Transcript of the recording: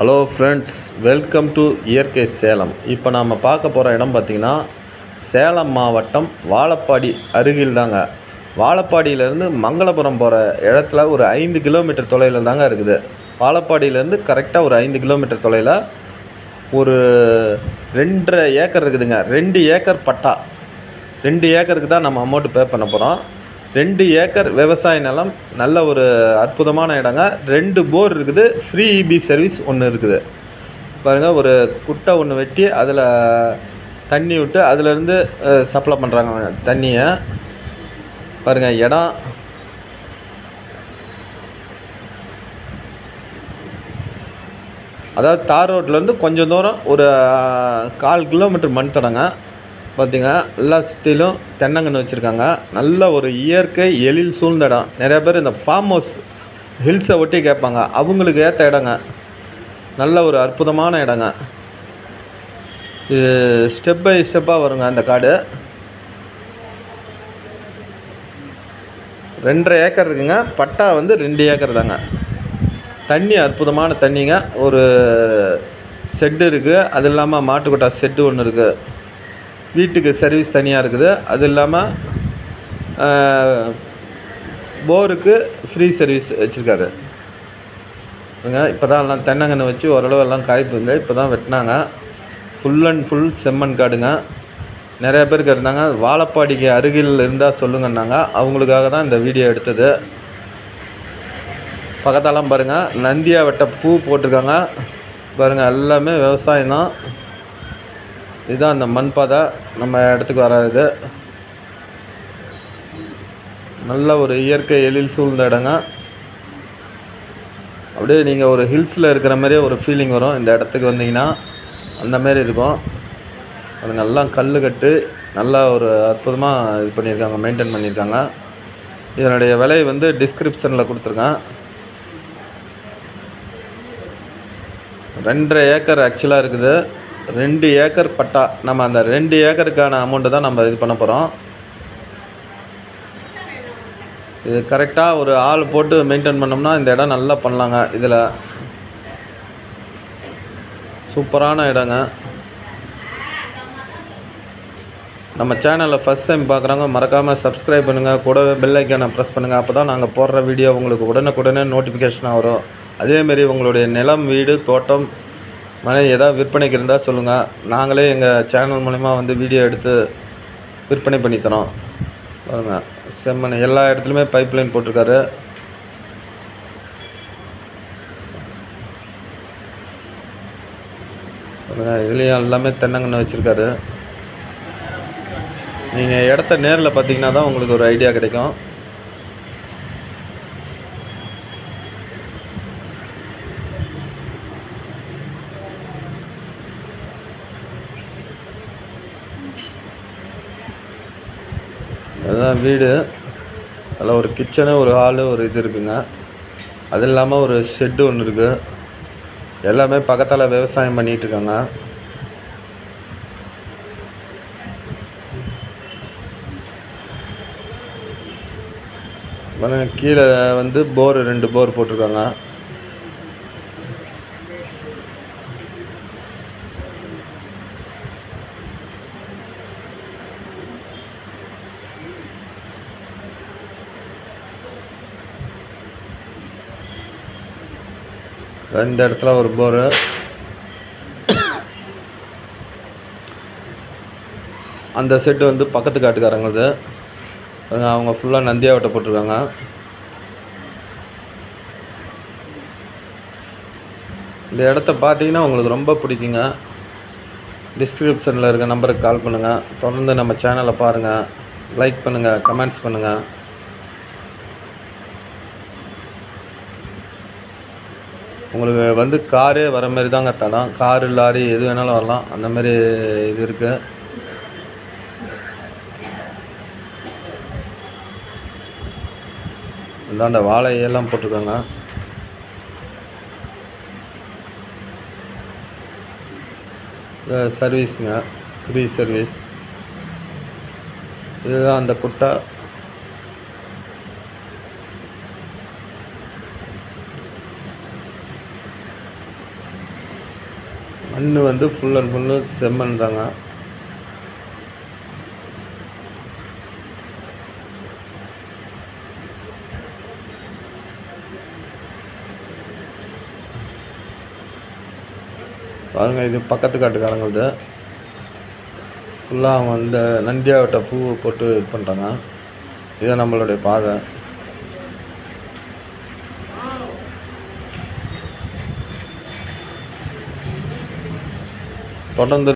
Hello friends, welcome to இயற்கை சேலம். இப்போ நாம் பார்க்க போகிற இடம் பார்த்திங்கன்னா சேலம் மாவட்டம் வாழப்பாடி அருகில் தாங்க. வாழப்பாடியிலேருந்து மங்களபுரம் போகிற இடத்துல ஒரு 5 கிலோமீட்டர் தொலைவில் தாங்க இருக்குது. வாழப்பாடியிலேருந்து கரெக்டாக ஒரு 5 கிலோமீட்டர் தொலைவில் ஒரு 2.5 ஏக்கர் இருக்குதுங்க. 2 ஏக்கர் பட்டா. 2 ஏக்கருக்கு தான் நம்ம அமௌண்ட்டு பே பண்ண போகிறோம். 2 ஏக்கர் விவசாய நிலம், நல்ல ஒரு அற்புதமான இடங்க. 2 போர் இருக்குது, ஃப்ரீ இபி சர்வீஸ் ஒன்று இருக்குது. பாருங்கள், ஒரு குட்டை ஒன்று வெட்டி அதில் தண்ணி விட்டு அதிலேருந்து சப்ளை பண்ணுறாங்க தண்ணியை. பாருங்கள், இடம் அதாவது தார் ரோட்லேருந்து கொஞ்சம் தூரம் ஒரு 1/4 கிலோமீட்டர் மண் தடங்க. பார்த்திங்க, எல்லா சுற்றிலும் தென்னங்கன்று வச்சுருக்காங்க. நல்ல ஒரு இயற்கை எழில் சூழ்ந்த இடம். நிறையா பேர் இந்த ஃபார்ம் ஹவுஸ் ஹில்ஸை ஒட்டி கேட்பாங்க, அவங்களுக்கு ஏற்ற இடங்க. நல்ல ஒரு அற்புதமான இடங்க. இது ஸ்டெப் பை ஸ்டெப்பாக வருங்க அந்த காடு. 2.5 ஏக்கர் இருக்குங்க. பட்டா 2 ஏக்கர் தாங்க. தண்ணி அற்புதமான தண்ணிங்க. ஒரு செட்டு இருக்குது, அது இல்லாமல் மாட்டுக்கொட்டா செட்டு ஒன்று இருக்குது. வீட்டுக்கு சர்வீஸ் தனியாக இருக்குது. அது இல்லாமல் போருக்கு ஃப்ரீ சர்வீஸ் வச்சுருக்காரு. இப்போ தான் எல்லாம் தென்னங்கன்று வச்சு ஓரளவு எல்லாம் காய்ப்புங்க. இப்போ தான் வெட்டினாங்க. ஃபுல் அண்ட் ஃபுல் செம்மண் காடுங்க. நிறையா பேர் கேட்டிருந்தாங்க, வாழப்பாடிக்கு அருகில் இருந்தால் சொல்லுங்கன்னாங்க. அவங்களுக்காக தான் இந்த வீடியோ எடுத்தது. பக்கத்தாலாம் பாருங்கள், நந்தியா வெட்ட பூ போட்டிருக்காங்க. பாருங்கள், எல்லாமே விவசாயம் தான். இதுதான் அந்த மண் பாதை நம்ம இடத்துக்கு வராது. நல்ல ஒரு இயற்கை எழில் சூழ்ந்த இடங்க. அப்படியே நீங்கள் ஒரு ஹில்ஸில் இருக்கிற மாதிரியே ஒரு ஃபீலிங் வரும் இந்த இடத்துக்கு வந்தீங்கன்னா. அந்தமாரி இருக்கும். அது நல்லா கல் கட்டு நல்லா ஒரு அற்புதமாக இது பண்ணியிருக்காங்க, மெயின்டைன் பண்ணியிருக்காங்க. இதனுடைய விலை டிஸ்கிரிப்ஷனில் கொடுத்துருக்கேன். 2.5 ஏக்கர் ஆக்சுவலாக இருக்குது. 2 ஏக்கர் பட்டா. நம்ம அந்த 2 ஏக்கருக்கான அமௌண்ட்டு தான் நம்ம இது பண்ண போகிறோம். இது கரெக்டாக ஒரு ஆள் போட்டு மெயின்டைன் பண்ணோம்னா இந்த இடம் நல்லா பண்ணலாங்க. இதில் சூப்பரான இடங்க. நம்ம சேனலில் ஃபஸ்ட் டைம் பார்க்குறவங்க மறக்காமல் சப்ஸ்கிரைப் பண்ணுங்கள். கூடவே பெல் ஐக்கானை ப்ரெஸ் பண்ணுங்கள். அப்போ தான் நாங்கள் போடுற வீடியோ உங்களுக்கு உடனுக்குடனே நோட்டிஃபிகேஷனாக வரும். அதேமாரி உங்களுடைய நிலம், வீடு, தோட்டம், மனை ஏதாவது விற்பனைக்கு இருந்தால் சொல்லுங்கள். நாங்களே எங்கள் சேனல் மூலிமா வீடியோ எடுத்து விற்பனை பண்ணித்தரோம். பாருங்கள், செம்மண் எல்லா இடத்துலையுமே பைப் லைன் போட்டிருக்காரு. பாருங்கள், இதுலேயும் எல்லாமே தென்னங்கன்று வச்சுருக்காரு. நீங்கள் இடத்த நேரில் பார்த்தீங்கன்னா தான் உங்களுக்கு ஒரு ஐடியா கிடைக்கும். அதுதான் வீடு. அதில் ஒரு கிச்சனு, ஒரு ஹாலு, ஒரு இது இருக்குங்க. அது இல்லாமல் ஒரு ஷெட்டு ஒன்று இருக்குது. எல்லாமே பக்கத்தில் விவசாயம் பண்ணிகிட்ருக்காங்க. கீழே போர் 2 போர் போட்டிருக்காங்க. இந்த இடத்துல ஒரு போரு. அந்த செட்டு பக்கத்து காட்டுக்காரங்களது. அவங்க ஃபுல்லாக நந்தியா வெட்ட போட்டிருக்காங்க. இந்த இடத்த பார்த்தீங்கன்னா உங்களுக்கு ரொம்ப பிடிக்குங்க. டிஸ்கிரிப்ஷனில் இருக்க நம்பருக்கு கால் பண்ணுங்கள். தொடர்ந்து நம்ம சேனலை பாருங்கள், லைக் பண்ணுங்கள், கமெண்ட்ஸ் பண்ணுங்கள். உங்களுக்கு காரே வர மாதிரி தாங்க தடம். காரு, லாரி எது வேணாலும் வரலாம். அந்த மாதிரி இது இருக்குது. இந்தாண்ட வாழை எல்லாம் போட்டிருக்காங்க. சர்வீஸுங்க, ஃப்ரீ சர்வீஸ். இதுதான் அந்த குட்டை. மண் வந்து ஃபுல் அண்ட் ஃபுல்லு செம்மண் தாங்க. பாருங்கள், இது பக்கத்து காட்டுக்காரங்களது. ஃபுல்லாக அவங்க வந்து நந்தியாவட்ட பூ போட்டு இது பண்ணுறாங்க. இதுதான் நம்மளுடைய பாதை. தொடர்ந்து